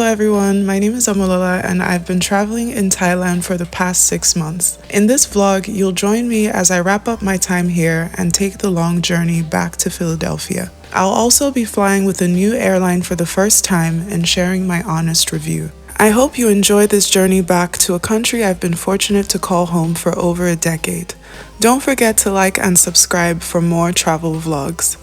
Hello everyone, my name is Amulala and I've been traveling in Thailand for the past 6 months. In this vlog, you'll join me as I wrap up my time here and take the long journey back to Philadelphia. I'll also be flying with a new airline for the first time and sharing my honest review. I hope you enjoy this journey back to a country I've been fortunate to call home for over a decade. Don't forget to like and subscribe for more travel vlogs.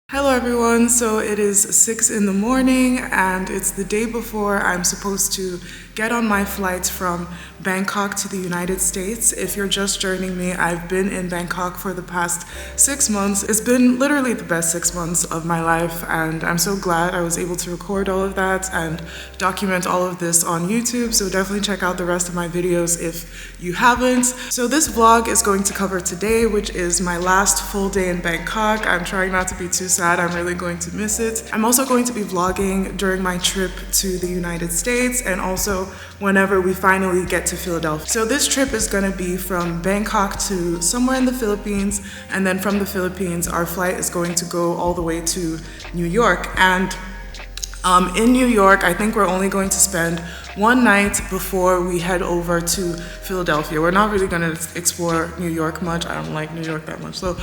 Hello everyone, so it is 6 in the morning and it's the day before I'm supposed to get on my flight from Bangkok to the United States. If you're just joining me, I've been in Bangkok for the past 6 months. It's been literally the best 6 months of my life and I'm so glad I was able to record all of that and document all of this on YouTube, so definitely check out the rest of my videos if you haven't. So this vlog is going to cover today, which is my last full day in Bangkok. I'm trying not to be too sad, I'm really going to miss it. I'm also going to be vlogging during my trip to the United States and also whenever we finally get to Philadelphia. So this trip is going to be from Bangkok to somewhere in the Philippines, and then from the Philippines our flight is going to go all the way to New York. And in New York, I think we're only going to spend one night before we head over to Philadelphia. We're not really going to explore New York much. I don't like New York that much, so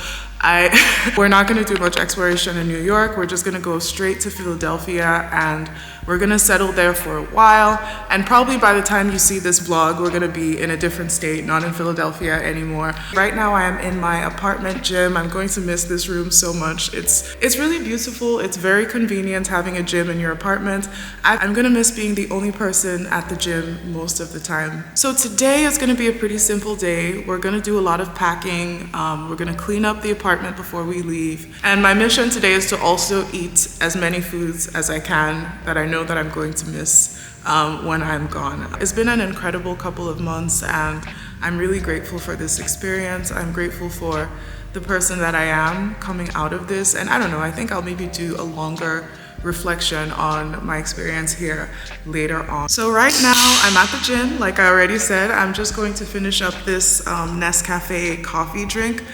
we're not going to do much exploration in New York. We're just going to go straight to Philadelphia and we're going to settle there for a while. And probably by the time you see this vlog, we're going to be in a different state, not in Philadelphia anymore. Right now I am in my apartment gym. I'm going to miss this room so much. It's really beautiful. It's very convenient having a gym in your apartment. I'm going to miss being the only person at the gym most of the time. So today is going to be a pretty simple day. We're going to do a lot of packing. We're going to clean up the apartment before we leave. And my mission today is to also eat as many foods as I can that I know that I'm going to miss when I'm gone. It's been an incredible couple of months and I'm really grateful for this experience. I'm grateful for the person that I am coming out of this. And I don't know, I think I'll maybe do a longer reflection on my experience here later on. So right now I'm at the gym, like I already said. I'm just going to finish up this Nescafe coffee drink.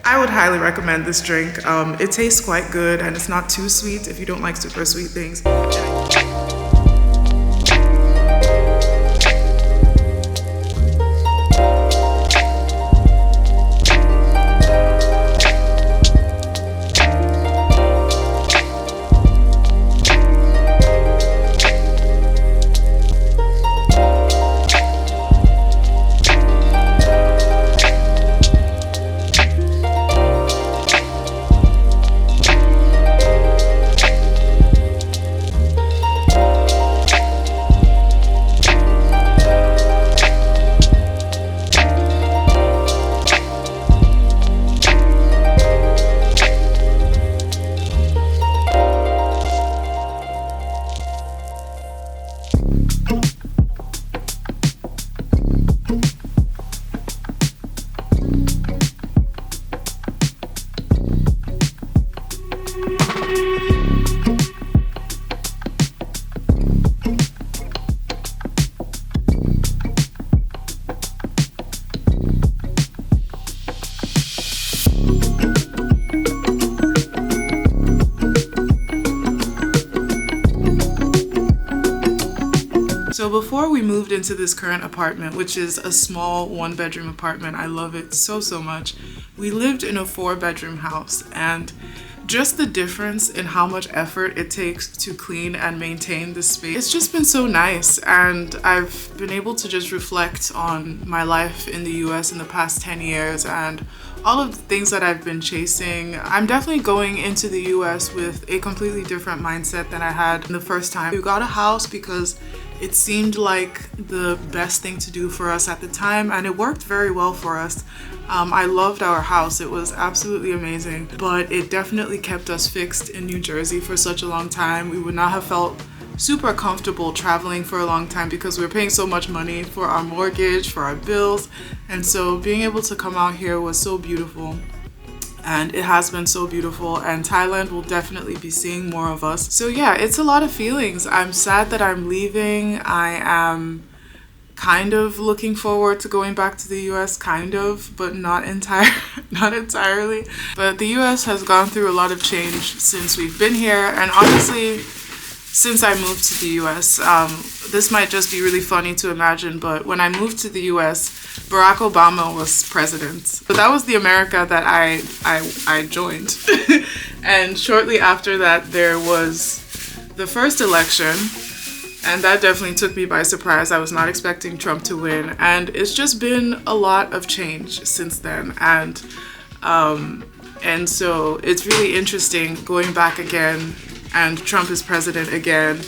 I would highly recommend this drink. It tastes quite good and it's not too sweet if you don't like super sweet things. So before we moved into this current apartment, which is a small 1-bedroom apartment, I love it so much, we lived in a 4-bedroom house, and just the difference in how much effort it takes to clean and maintain the space, it's just been so nice. And I've been able to just reflect on my life in the US in the past 10 years and all of the things that I've been chasing. I'm definitely going into the US with a completely different mindset than I had the first time. We got a house because it seemed like the best thing to do for us at the time, and it worked very well for us. I loved our house. It was absolutely amazing, but it definitely kept us fixed in New Jersey for such a long time. We would not have felt super comfortable traveling for a long time because we were paying so much money for our mortgage, for our bills, and so being able to come out here was so beautiful. And it has been so beautiful, and Thailand will definitely be seeing more of us. So yeah, it's a lot of feelings. I'm sad that I'm leaving. I am kind of looking forward to going back to the US, kind of, but not entirely. But the US has gone through a lot of change since we've been here, and honestly, since I moved to the US. This might just be really funny to imagine, but when I moved to the US, Barack Obama was president. So that was the America that I joined. And shortly after that, there was the first election. And that definitely took me by surprise. I was not expecting Trump to win. And it's just been a lot of change since then. And so it's really interesting going back again, and Trump is president again.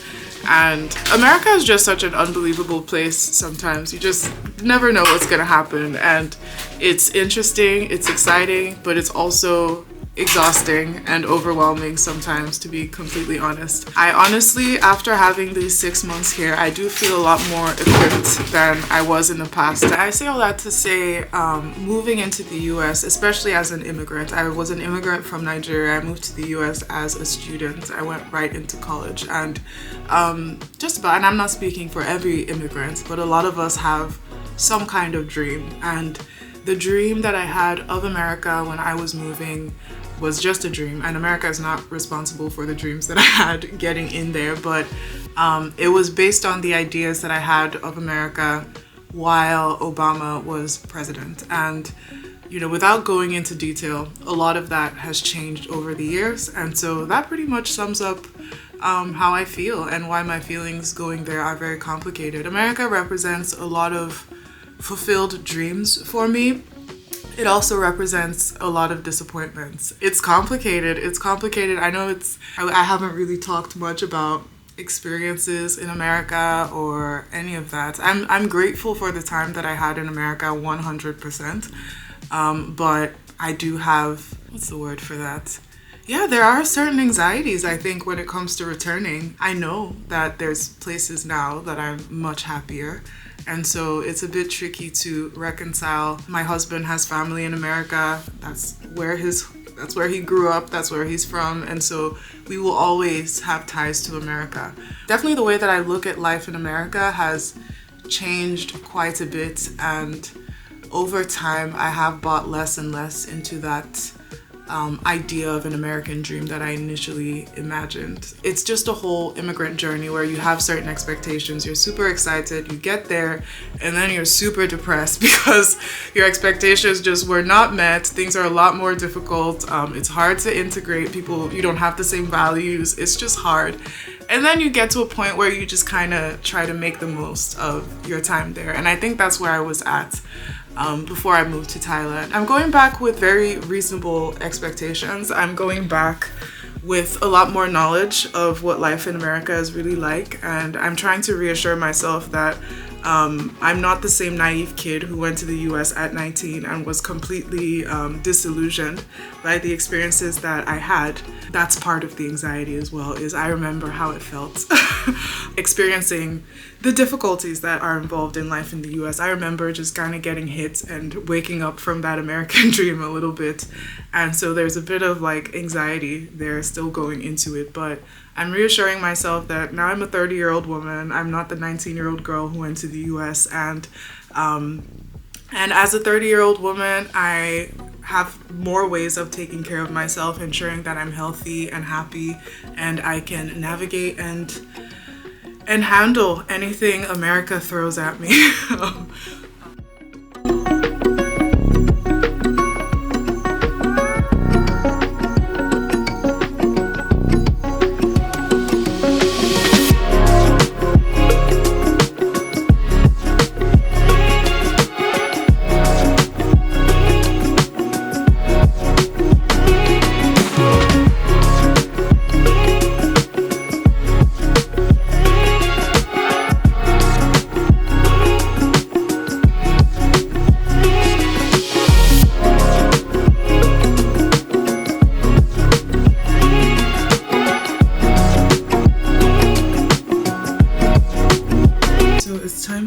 And America is just such an unbelievable place sometimes. You just never know what's gonna happen. And it's interesting, it's exciting, but it's also exhausting and overwhelming sometimes, to be completely honest. I honestly, after having these 6 months here, I do feel a lot more equipped than I was in the past. I say all that to say, moving into the US, especially as an immigrant, I was an immigrant from Nigeria. I moved to the US as a student. I went right into college, and and I'm not speaking for every immigrant, but a lot of us have some kind of dream. And the dream that I had of America when I was moving was just a dream, and America is not responsible for the dreams that I had getting in there, but it was based on the ideas that I had of America while Obama was president. And without going into detail, a lot of that has changed over the years, and so that pretty much sums up how I feel and why my feelings going there are very complicated. America represents a lot of fulfilled dreams for me. It also represents a lot of disappointments. It's complicated. I know I haven't really talked much about experiences in America or any of that. I'm grateful for the time that I had in America 100%. But I do have, what's the word for that? Yeah, there are certain anxieties, I think, when it comes to returning. I know that there's places now that I'm much happier. And so it's a bit tricky to reconcile. My husband has family in America. That's where he grew up. That's where he's from. And so we will always have ties to America. Definitely the way that I look at life in America has changed quite a bit. And over time, I have bought less and less into that idea of an American dream that I initially imagined. It's just a whole immigrant journey where you have certain expectations, you're super excited, you get there, and then you're super depressed because your expectations just were not met. Things are a lot more difficult. It's hard to integrate people. You don't have the same values. It's just hard. And then you get to a point where you just kind of try to make the most of your time there. And I think that's where I was at before I moved to Thailand. I'm going back with very reasonable expectations. I'm going back with a lot more knowledge of what life in America is really like. And I'm trying to reassure myself that I'm not the same naive kid who went to the US at 19 and was completely disillusioned by the experiences that I had. That's part of the anxiety as well, is I remember how it felt experiencing the difficulties that are involved in life in the US. I remember just kind of getting hit and waking up from that American dream a little bit. And so there's a bit of anxiety there still going into it, but I'm reassuring myself that now I'm a 30-year-old woman. I'm not the 19-year-old girl who went to the US. And as a 30-year-old woman, I have more ways of taking care of myself, ensuring that I'm healthy and happy, and I can navigate and handle anything America throws at me.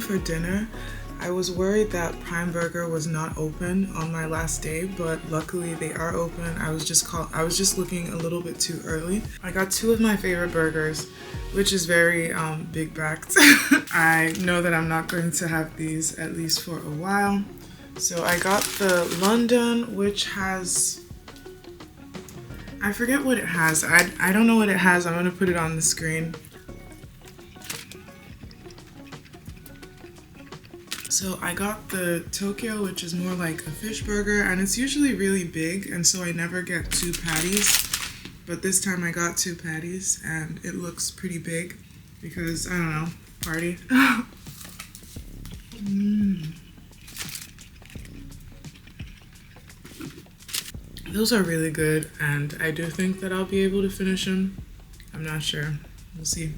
For dinner. I was worried that Prime Burger was not open on my last day, but luckily they are open. I was just looking a little bit too early. I got two of my favorite burgers, which is very big backed. I know that I'm not going to have these at least for a while. So I got the London, which has, I forget what it has. I don't know what it has. I'm gonna put it on the screen. So I got the Tokyo, which is more like a fish burger, and it's usually really big, and so I never get 2 patties. But this time I got 2 patties, and it looks pretty big because, I don't know, party. Those are really good, and I do think that I'll be able to finish them. I'm not sure. We'll see.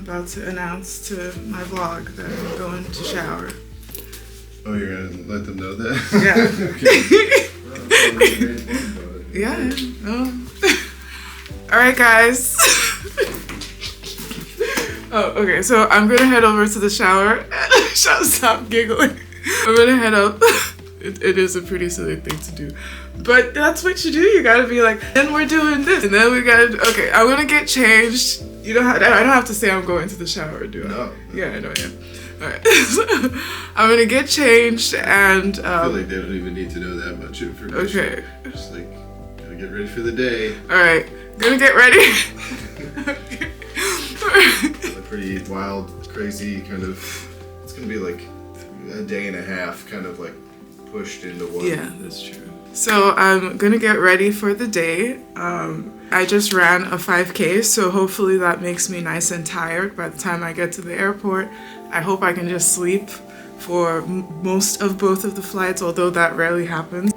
About to announce to my vlog that I'm going to shower. Oh, you're gonna let them know that? Yeah. Yeah. Oh. All right, guys. Oh, okay. So I'm gonna head over to the shower. Stop giggling. I'm gonna head up. It is a pretty silly thing to do, but that's what you do. You gotta be like, then we're doing this, and then we gotta. Okay, I'm gonna get changed. You don't have. I don't have to say I'm going to the shower, do I? No. Yeah, I know. Yeah. All right. I'm gonna get changed, and I feel like they don't even need to know that much information. Okay. Just like, gotta get ready for the day. All right. Gonna get ready. Okay. A pretty wild, crazy kind of. It's gonna be like a day and a half, kind of like pushed into one. Yeah, that's true. So I'm gonna get ready for the day. I just ran a 5K, so hopefully that makes me nice and tired by the time I get to the airport. I hope I can just sleep for most of both of the flights, although that rarely happens.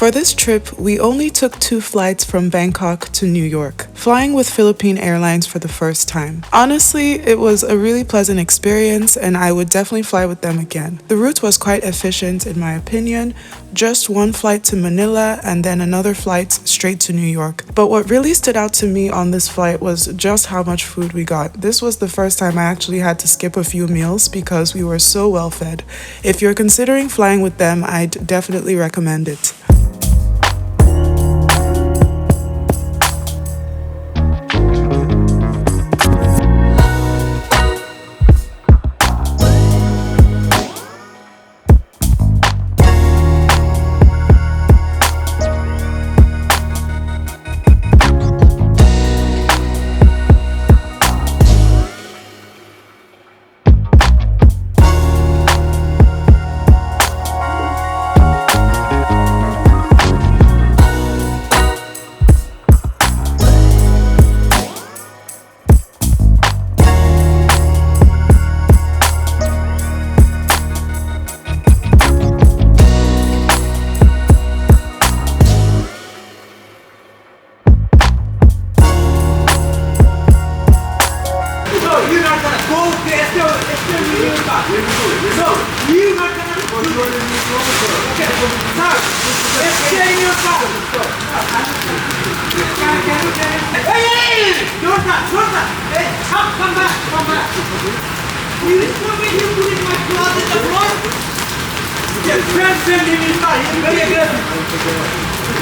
For this trip, we only took 2 flights from Bangkok to New York, flying with Philippine Airlines for the first time. Honestly, it was a really pleasant experience and I would definitely fly with them again. The route was quite efficient in my opinion, just 1 flight to Manila and then another flight straight to New York. But what really stood out to me on this flight was just how much food we got. This was the first time I actually had to skip a few meals because we were so well fed. If you're considering flying with them, I'd definitely recommend it.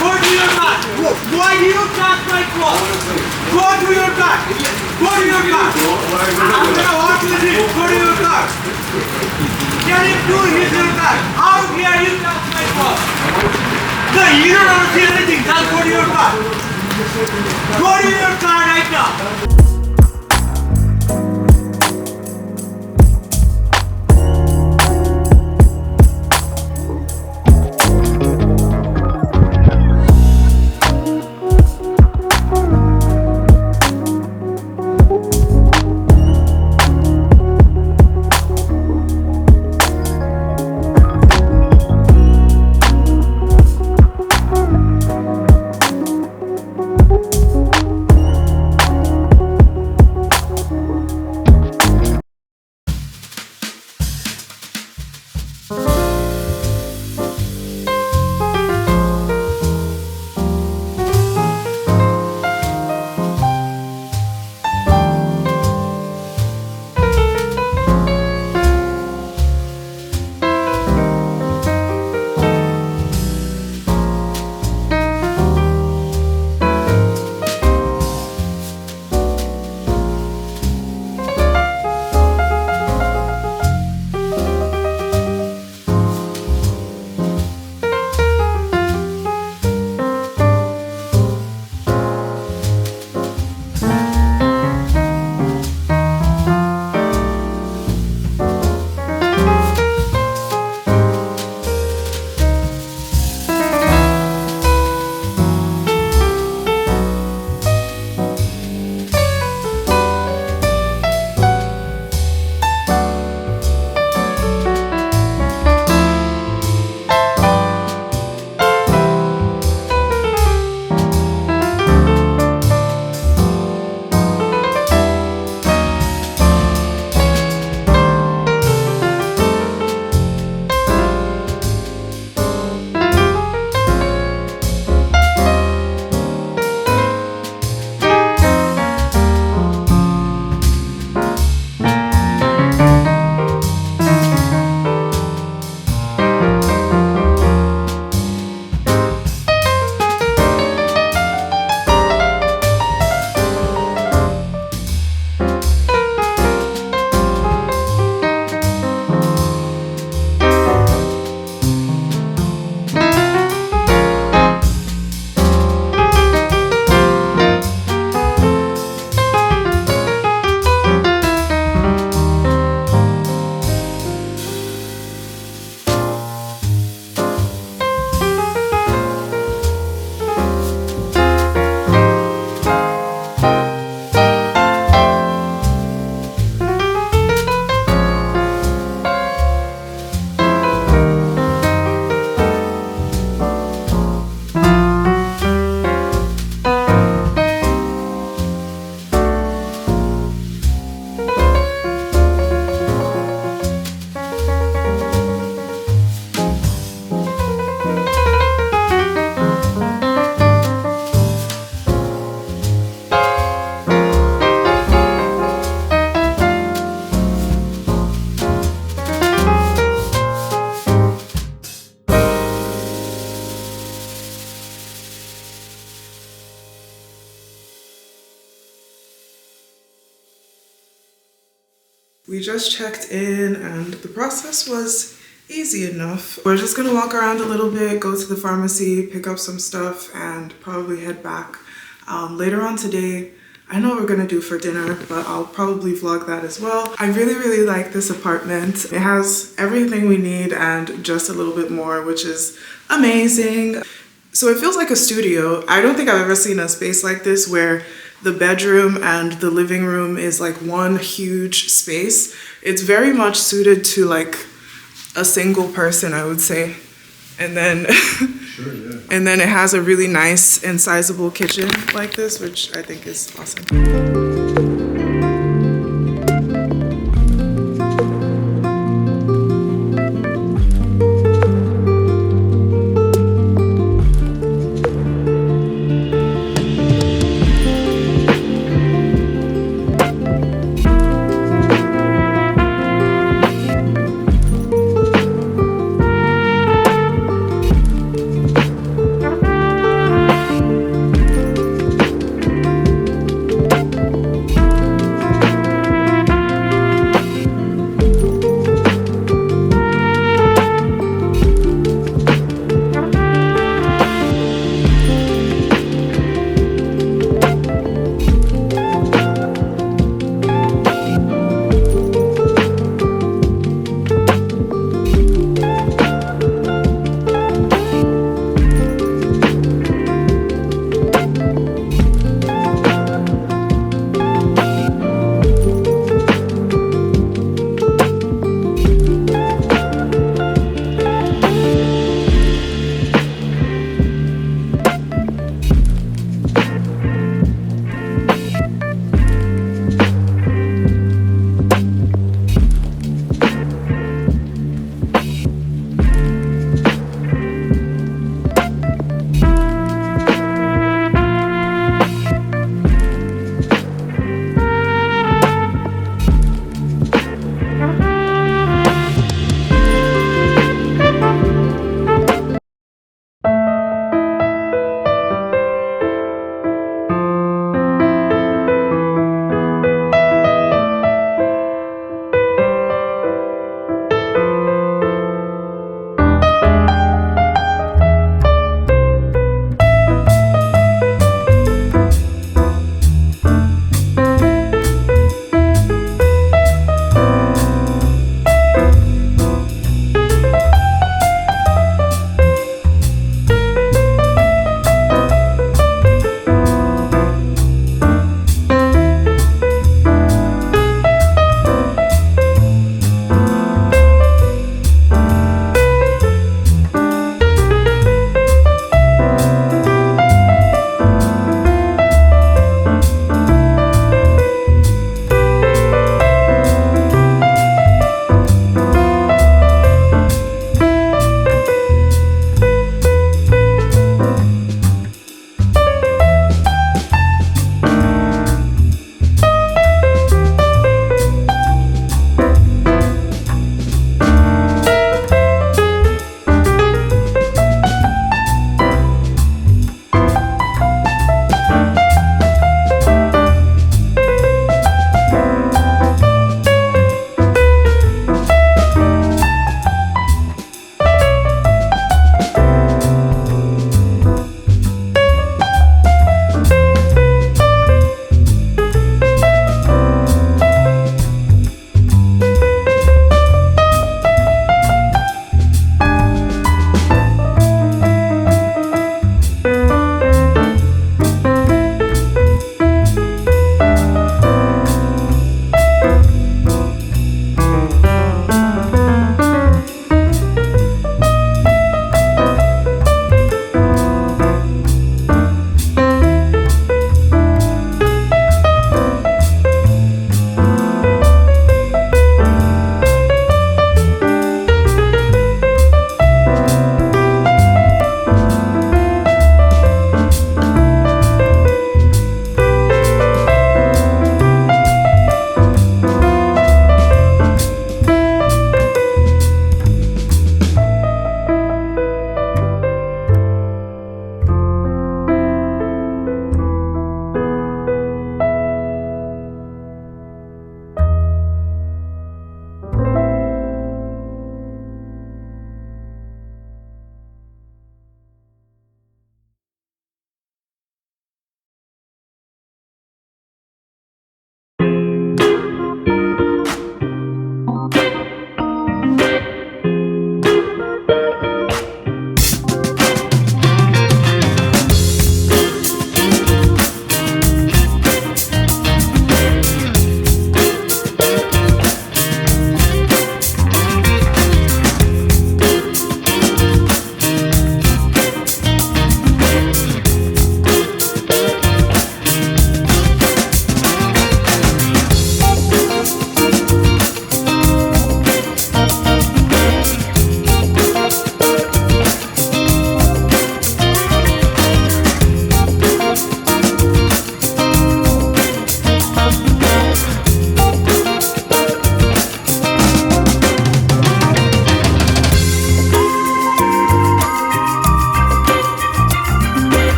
Go to your car. Why do you touch my clothes? Go to your car. Go to your car. I'm gonna walk with you. Go to your car. Can you do his your car? How dare you touch my clothes? No, you don't understand anything. Just go to your car. Go to your car right now. We just checked in and the process was easy enough. We're just gonna walk around a little bit, go to the pharmacy, pick up some stuff, and probably head back. Later on today, I know what we're gonna do for dinner, but I'll probably vlog that as well. I really, really like this apartment. It has everything we need and just a little bit more, which is amazing. So it feels like a studio. I don't think I've ever seen a space like this where the bedroom and the living room is like one huge space. It's very much suited to like a single person, I would say. And then Sure, yeah. and then it has a really nice and sizable kitchen like this, which I think is awesome.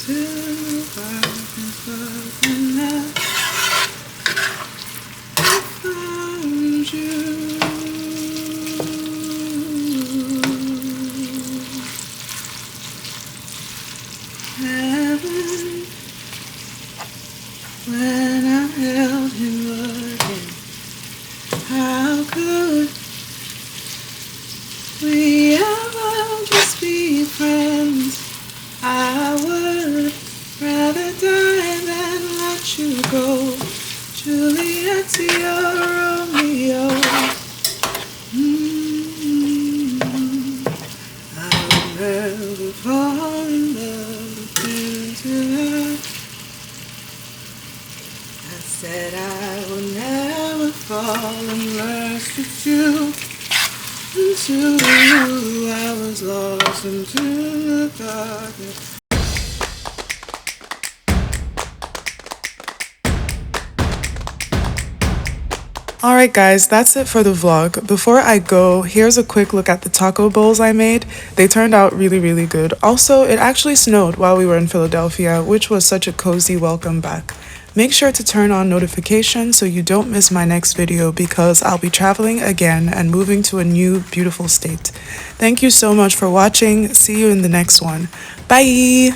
into darkness, but when I found you. Heaven, when I held him again, how could we ever just be friends? I would rather die than let you go. Juliet to your Romeo. I would never fall in love again. I said I would never fall in love with you. Into you, I was lost into the darkness. Alright guys, that's it for the vlog. Before I go, here's a quick look at the taco bowls I made. They turned out really good. Also, it actually snowed while we were in Philadelphia, which was such a cozy welcome back. Make sure to turn on notifications so you don't miss my next video because I'll be traveling again and moving to a new beautiful state. Thank you so much for watching. See you in the next one. Bye!